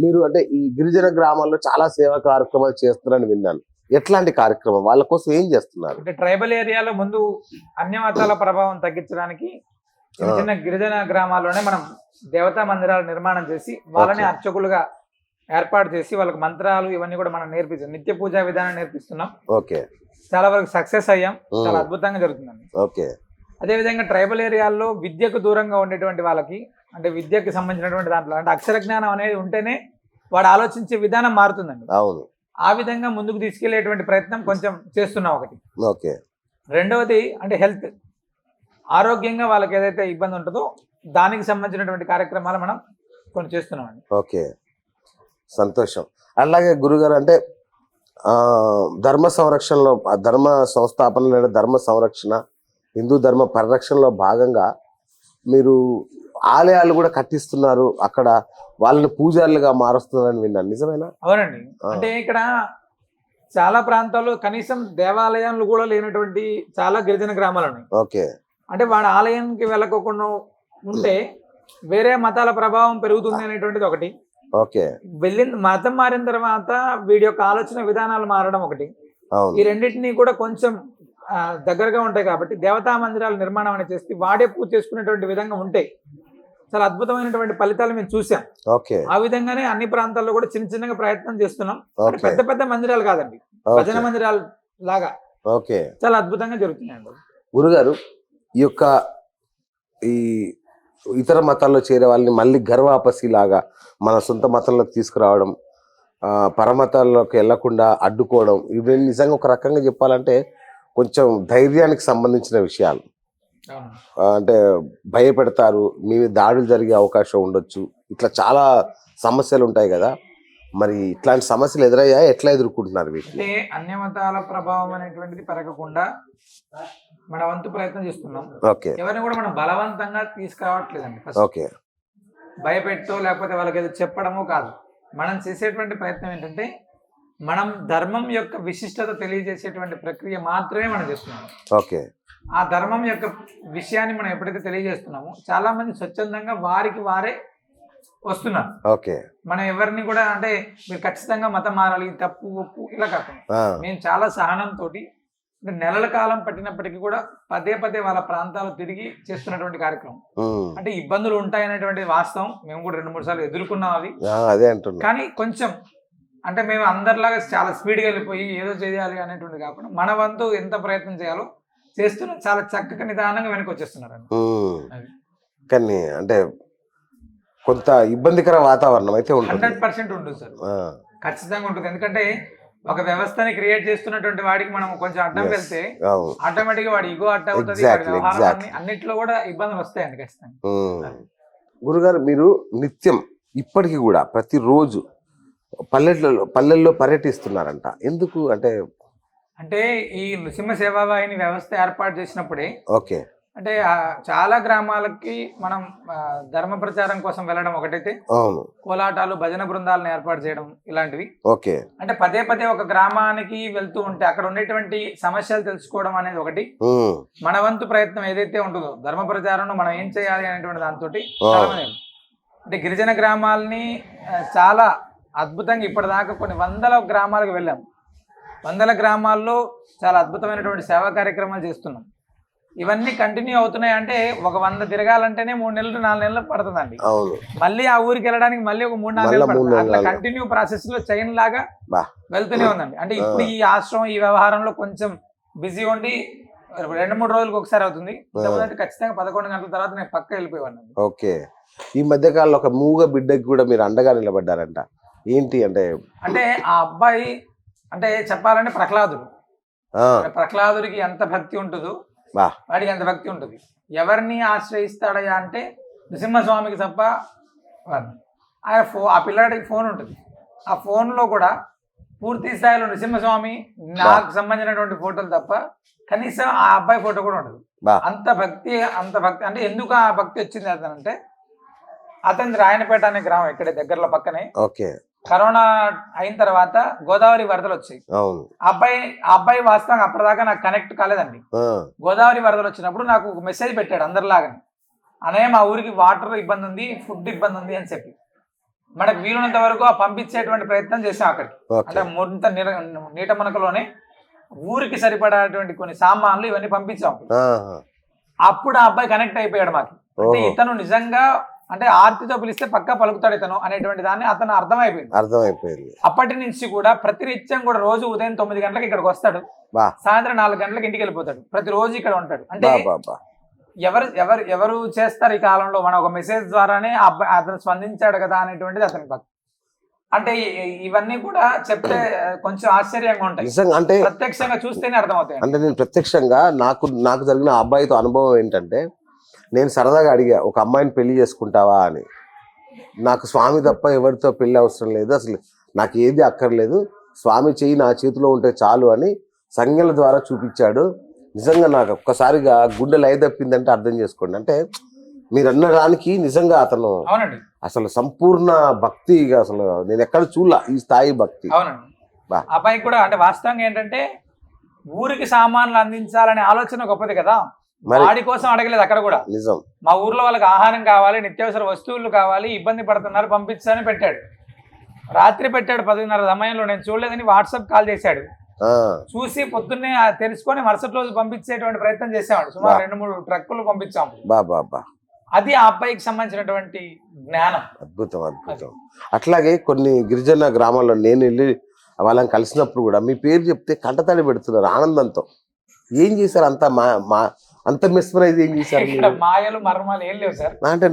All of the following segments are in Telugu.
మీరు అంటే ఈ గిరిజన గ్రామాల్లో చాలా సేవా కార్యక్రమాలు చేస్తున్నారని విన్నాను. ఎట్లాంటి కార్యక్రమం వాళ్ళ కోసం ఏం చేస్తున్నారు? అంటే ట్రైబల్ ఏరియాలో ముందు అన్య మతాల ప్రభావం తగ్గించడానికి చిన్న చిన్న గిరిజన గ్రామాల్లోనే మనం దేవతా మందిరాలు నిర్మాణం చేసి వాళ్ళని అర్చకులుగా ఏర్పాటు చేసి వాళ్ళకి మంత్రాలు ఇవన్నీ కూడా మనం నేర్పిస్తాం. నిత్య పూజా విధానం నేర్పిస్తున్నాం. ఓకే, చాలా వరకు సక్సెస్ అయ్యాం. చాలా అద్భుతంగా జరుగుతుందండి. ఓకే. అదేవిధంగా ట్రైబల్ ఏరియాల్లో విద్యకు దూరంగా ఉండేటువంటి వాళ్ళకి అంటే విద్యకు సంబంధించినటువంటి దాంట్లో అంటే అక్షర జ్ఞానం అనేది ఉంటేనే వాడు ఆలోచించే విధానం మారుతుందండి. అవును, ఆ విధంగా ముందుకు తీసుకెళ్లేటువంటి ప్రయత్నం కొంచెం చేస్తున్నాం ఒకటి. ఓకే. రెండవది అంటే హెల్త్, ఆరోగ్యంగా వాళ్ళకి ఏదైతే ఇబ్బంది ఉంటుందో దానికి సంబంధించినటువంటి కార్యక్రమాలు మనం కొన్ని చేస్తున్నామండి. ఓకే, సంతోషం. అలాగే గురుగారు అంటే ధర్మ సంరక్షణలో ధర్మ సంస్థాపన లేదా ధర్మ సంరక్షణ హిందూ ధర్మ పరిరక్షణలో భాగంగా మీరు ఆలయాలు కూడా కట్టిస్తున్నారు, అక్కడ వాళ్ళని పూజారులుగా మారుస్తున్నారని విన్నాను, నిజమేనా? అవునండి. అంటే ఇక్కడ చాలా ప్రాంతాల్లో కనీసం దేవాలయాలు కూడా లేనటువంటి చాలా గిరిజన గ్రామాలు ఉన్నాయి. ఓకే. అంటే వాడు ఆలయానికి వెళ్ళకోకుండా ఉంటే వేరే మతాల ప్రభావం పెరుగుతుంది అనేటువంటిది ఒకటి. ఓకే. మతం మారిన తర్వాత వీడి యొక్క ఆలోచన విధానాలు మారడం ఒకటి. ఈ రెండింటినీ కూడా కొంచెం దగ్గరగా ఉంటాయి కాబట్టి దేవతా మందిరాల నిర్మాణం అనేది చేస్తే వాడే పూజ చేసుకునేటువంటి విధంగా ఉంటే చాలా అద్భుతమైనటువంటి ఫలితాలు మేము చూసాం. ఆ విధంగానే అన్ని ప్రాంతాల్లో కూడా చిన్న చిన్నగా ప్రయత్నం చేస్తున్నాం. పెద్ద పెద్ద మందిరాలు కాదండి, భజన మందిరాలు లాగా చాలా అద్భుతంగా జరుగుతున్నాయండి. గురుగారు, ఈ యొక్క ఈ ఇతర మతాల్లో చేరే వాళ్ళని మళ్ళీ గర్వాపసి లాగా మన సొంత మతంలోకి తీసుకురావడం, పరమతాల్లోకి వెళ్లకుండా అడ్డుకోవడం, ఇవి నిజంగా ఒక రకంగా చెప్పాలంటే కొంచెం ధైర్యానికి సంబంధించిన విషయాలు. అంటే భయపెడతారు, మీ దాడులు జరిగే అవకాశం ఉండొచ్చు, ఇట్లా చాలా సమస్యలు ఉంటాయి కదా. మరి ఇట్లాంటి సమస్యలు ఎదురయ్యా, ఎట్లా ఎదుర్కొంటున్నారు వీటిని? అంటే అన్య మతాల ప్రభావం అనేటువంటిది పెరగకుండా మన వంతు ప్రయత్నం చేస్తున్నాం. ఓకే. ఎవరిని కూడా మనం బలవంతంగా తీసుకురావట్లేదండి. ఓకే. భయపెట్టో లేకపోతే వాళ్ళకి ఏదో చెప్పడమో కాదు. మనం చేసేటువంటి ప్రయత్నం ఏంటంటే మనం ధర్మం యొక్క విశిష్టత తెలియజేసేటువంటి ప్రక్రియ మాత్రమే మనం చేస్తున్నాము. ఓకే. ఆ ధర్మం యొక్క విషయాన్ని మనం ఎప్పుడైతే తెలియజేస్తున్నామో చాలా మంది స్వచ్ఛందంగా వారికి వారే వస్తున్నారు. ఓకే. మనం ఎవరిని కూడా అంటే మీరు ఖచ్చితంగా మతం మారాలి, తప్పు ఒప్పు ఇలా కాకుండా మేము చాలా సహనంతో నెలల కాలం పట్టినప్పటికీ కూడా పదే పదే వాళ్ళ ప్రాంతాలు తిరిగి చేస్తున్నటువంటి కార్యక్రమం. అంటే ఇబ్బందులు ఉంటాయనేటువంటి వాస్తవం, మేము కూడా 2-3 సార్లు ఎదుర్కొన్నాం అవి. కానీ కొంచెం అంటే మేము అందరిలాగా చాలా స్పీడ్గా వెళ్ళిపోయి ఏదో చేయాలి అనేటువంటి కాకుండా మన వంతు ఎంత ప్రయత్నం చేయాలో చేస్తున్నా చాలా చక్కగా నిదానంగా వెనక్కి వచ్చేస్తున్నారండి. కానీ అంటే కొంత ఇబ్బందికర వాతావరణం అయితే 100% ఉంటుంది సార్, ఖచ్చితంగా ఉంటుంది. ఎందుకంటే ఒక వ్యవస్థని క్రియేట్ చేస్తున్నటువంటి వాడికి మనం కొంచెం అడ్డం వెళ్తే ఆటోమేటిక్ గా వాడి ఇగో అడ్డం అవుతుంది, వ్యవహారాన్ని అన్నిట్లో కూడా ఇబ్బందులు వస్తాయండి ఖచ్చితంగా. గురుగారు, మీరు నిత్యం ఇప్పటికీ కూడా ప్రతిరోజు పల్లెల్లో పర్యటిస్తున్నారంట, ఎందుకు? అంటే ఈ నృసింహ సేవావాహిని వ్యవస్థ ఏర్పాటు చేసినప్పుడే ఓకే అంటే చాలా గ్రామాలకి మనం ధర్మ ప్రచారం కోసం వెళ్ళడం ఒకటైతే, కోలాటాలు భజన బృందాలను ఏర్పాటు చేయడం ఇలాంటివి. ఓకే. అంటే పదే పదే ఒక గ్రామానికి వెళ్తూ ఉంటే అక్కడ ఉండేటువంటి సమస్యలు తెలుసుకోవడం అనేది ఒకటి. మన వంతు ప్రయత్నం ఏదైతే ఉంటుందో ధర్మ ప్రచారంలో మనం ఏం చేయాలి అనేటువంటి దాంతో అంటే గిరిజన గ్రామాలని చాలా అద్భుతంగా ఇప్పటిదాకా కొన్ని 100 గ్రామాలకు వెళ్ళాం. 100 గ్రామాల్లో చాలా అద్భుతమైనటువంటి సేవా కార్యక్రమాలు చేస్తున్నాం. ఇవన్నీ కంటిన్యూ అవుతున్నాయి. అంటే ఒక 100 తిరగాలంటేనే 3 నెలలు 4 నెలలు పడుతుందండి. మళ్ళీ ఆ ఊరికి వెళ్ళడానికి మళ్ళీ ఒక 3-4 నెలలు పడుతుంది. అట్లా కంటిన్యూ ప్రాసెస్ లో చైన్ లాగా వెళ్తూనే ఉందండి. అంటే ఇప్పుడు ఈ ఆశ్రమం ఈ వ్యవహారంలో కొంచెం బిజీ ఉండి 2-3 రోజులకు ఒకసారి అవుతుంది. ఖచ్చితంగా 11 గంటల తర్వాత నేను పక్క వెళ్ళిపోయాను. ఓకే. ఈ మధ్య కాలంలో ఒక మూగ బిడ్డకి కూడా మీరు అండగా నిలబడ్డారంట, ఏంటి? అంటే ఆ అబ్బాయి అంటే చెప్పాలంటే ప్రహ్లాదుడికి ఎంత భక్తి ఉంటుందో వాడికి ఎంత భక్తి ఉంటుంది. ఎవరిని ఆశ్రయిస్తాడయ్యా అంటే నృసింహస్వామికి తప్ప. ఆయన ఆ పిల్లాడికి ఫోన్ ఉంటుంది, ఆ ఫోన్లో కూడా పూర్తి స్థాయిలో నృసింహస్వామి నాకు సంబంధించినటువంటి ఫోటోలు తప్ప కనీసం ఆ అబ్బాయి ఫోటో కూడా ఉండదు. అంత భక్తి అంటే ఎందుకు ఆ భక్తి వచ్చింది అతనంటే అతని రాయనపేట అనే గ్రామం ఇక్కడే దగ్గరలో పక్కనే. కరోనా అయిన తర్వాత గోదావరి వరదలు వచ్చాయి. ఆ అబ్బాయి వాస్తవంగా అప్పటిదాకా నాకు కనెక్ట్ కాలేదండి. గోదావరి వరదలు వచ్చినప్పుడు నాకు ఒక మెసేజ్ పెట్టాడు అందరిలాగా, అనే మా ఊరికి వాటర్ ఇబ్బంది ఉంది, ఫుడ్ ఇబ్బంది ఉంది అని చెప్పి. మనకు వీలున్నంత వరకు ఆ పంపించేటువంటి ప్రయత్నం చేసాం అక్కడికి. ఓకే అంటే ముంత నీట మునకలోనే ఊరికి సరిపడేటువంటి కొన్ని సామాన్లు ఇవన్నీ పంపించాం. ఆహా. అప్పుడు ఆ అబ్బాయి కనెక్ట్ అయిపోయాడు మాకు. అంటే ఓహో. ఇతను నిజంగా అంటే ఆర్తితో పిలిస్తే పక్కా పలుకుతాడు ఇతను అనేటువంటి దాన్ని అతను అర్థమైపోయింది. అర్థమైపోయింది. అప్పటి నుంచి కూడా ప్రతినిత్యం కూడా రోజు ఉదయం 9 గంటలకు ఇక్కడికి వస్తాడు, బా సాయంత్రం 4 గంటలకు ఇంటికి వెళ్ళిపోతాడు. ప్రతిరోజు ఇక్కడ ఉంటాడు. అంటే బా బా బా. ఎవరు ఎవరు ఎవరు చేస్తారు ఈ కాలంలో? మన ఒక మెసేజ్ ద్వారానే ఆ అబ్బాయి అతను స్పందించాడు కదా అనేటువంటిది అతని భక్తి. అంటే ఇవన్నీ కూడా చెప్తే కొంచెం ఆశ్చర్యంగా ఉంటాయి, నిజంగా అంటే ప్రత్యక్షంగా చూస్తేనే అర్థమవుతాయి. అంటే నేను ప్రత్యక్షంగా నాకు జరిగిన ఆ అబ్బాయితో అనుభవం ఏంటంటే, నేను సరదాగా అడిగా, ఒక అమ్మాయిని పెళ్లి చేసుకుంటావా అని. నాకు స్వామి తప్ప ఎవరితో పెళ్లి అవసరం లేదు, అసలు నాకు ఏది అక్కర్లేదు, స్వామి చెయ్యి నా చేతిలో ఉంటే చాలు అని సంజ్ఞల ద్వారా చూపించాడు. నిజంగా నాకు ఒక్కసారిగా గుండె లయ తప్పిందంటే అర్థం చేసుకోండి. అంటే మీరు అన్న దానికి నిజంగా అతను అవునండి, అసలు సంపూర్ణ భక్తి, అసలు నేను ఎక్కడ చూడలా ఈ స్థాయి భక్తి. అవునండి. బా. అబ్బాయి కూడా అంటే వాస్తవంగా ఏంటంటే ఊరికి సామాన్లు అందించాలనే ఆలోచన గొప్పది కదా. మరి వాడి కోసం అడగలేదు అక్కడ కూడా. నిజం. మా ఊర్లో వాళ్ళకి ఆహారం కావాలి, నిత్యావసర వస్తువులు కావాలి, ఇబ్బంది పడుతున్నారు, పంపించని పెట్టాడు. రాత్రి పెట్టాడు 10:30 సమయంలో. నేను చూడలేదని వాట్సాప్ కాల్ చేశాడు. ఆ, చూసి పొద్దున్నే తెలుసుకొని మరుసటి రోజు పంపించేటువంటి ప్రయత్నం చేసాడు. సుమారు 2-3 ట్రక్కులు పంపించాము. బా బా బా. అది ఆ అబ్బాయికి సంబంధించినటువంటి జ్ఞానం. అద్భుతం అద్భుతం. అట్లాగే కొన్ని గిరిజన గ్రామాల్లో నేను వెళ్ళి వాళ్ళని కలిసినప్పుడు కూడా మీ పేరు చెప్తే కంటతడి పెడుతున్నారు ఆనందంతో. ఏం చేశారు? అంత అంత మెస్మరైజ్ ఏం చేశారు ఇక్కడ మాయలు మర్మాలు ఏం లేవు సార్. అంటే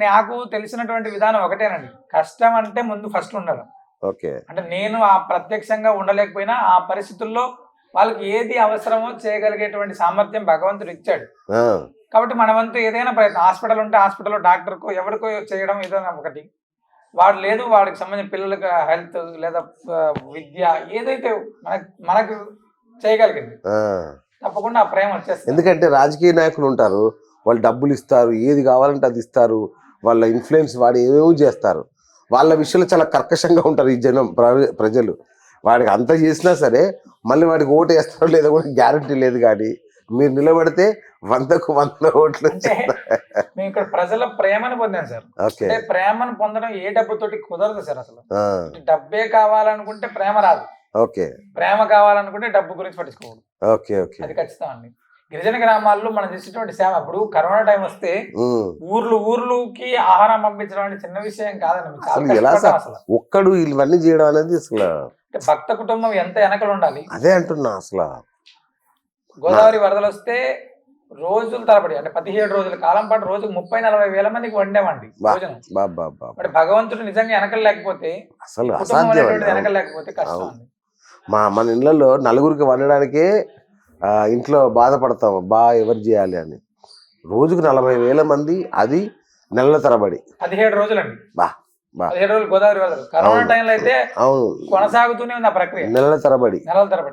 నాకు తెలిసినటువంటి విధానం ఒకటేనండి, కష్టం అంటే ముందు ఫస్ట్ ఉండాలి. ఓకే. అంటే నేను ఆ ప్రత్యక్షంగా ఉండలేకపోయినా ఆ పరిస్థితుల్లో వాళ్ళకి ఏది అవసరమో చేయగలిగేటువంటి సామర్థ్యం భగవంతుడు ఇచ్చాడు. కాబట్టి మన వంతు ఏదైనా ప్రయత్నం, హాస్పిటల్ ఉంటే హాస్పిటల్లో డాక్టర్కో ఎవరికో చేయడం ఏదైనా ఒకటి, వాడు లేదు వాడికి సంబంధించిన పిల్లలకు హెల్త్ లేదా విద్య ఏదైతే మనకు చేయగలిగింది తప్పకుండా ఆ ప్రేమ వచ్చేస్తుంది. ఎందుకంటే రాజకీయ నాయకులు ఉంటారు, వాళ్ళు డబ్బులు ఇస్తారు, ఏది కావాలంటే అది ఇస్తారు, వాళ్ళ ఇన్ఫ్లుయెన్స్ వాడి ఏమేమో చేస్తారు. వాళ్ళ విషయంలో చాలా కర్కశంగా ఉంటారు ఈ జనం ప్రజలు. వాడికి అంత చేసినా సరే మళ్ళీ వాడికి ఓటు వేస్తారో లేదో కూడా గ్యారంటీ లేదు. కానీ మీరు నిలబడితే 100కు 100 ఓట్లు. మేము ఇక్కడ ప్రజల ప్రేమను పొందాం సార్. ఓకే. అంటే ప్రేమను పొందడం ఏ డబ్బుతోటి కుదరదు సార్. అసలు డబ్బే కావాలనుకుంటే ప్రేమ రాదు. ఓకే. ప్రేమ కావాలనుకుంటే డబ్బు గురించి పట్టించుకోవద్దు. Okay okay. అది ఖచ్చితం అండి. గిరిజన గ్రామాల్లో మనం చేసేటువంటి సేవ, ఇప్పుడు కరోనా టైం వస్తే ఊర్లుకి ఆహారం పంపించడం అంటే చిన్న విషయం కాదండి. అసలు ఒక్కడు ఇవన్నీ చేయడం అనేది అసలు భక్త కుటుంబం ఎంత వెనకలు ఉండాలి. అదే అంటున్నా. అసలు గోదావరి వరదలు వస్తే రోజుల తరబడి అంటే 17 రోజుల కాలం పాటు రోజుకు 30-40 వేల మందికి వండేవండి భోజనం. అంటే భగవంతుడు నిజంగా వెనకలు లేకపోతే, అసలు వెనకలు లేకపోతే కష్టం అండి. మన ఇళ్లలో నలుగురికి వండడానికే ఇంట్లో బాధపడతాం, ఎవరు చేయాలి అని. రోజుకు 40,000 మంది, అది నెలల తరబడి 17 రోజులండి. 17 రోజులు గోదావరి వరదలు. కరోనా టైంలో అయితే కొనసాగుతూనే ఉంది ఆ ప్రక్రియ, నెలల తరబడి.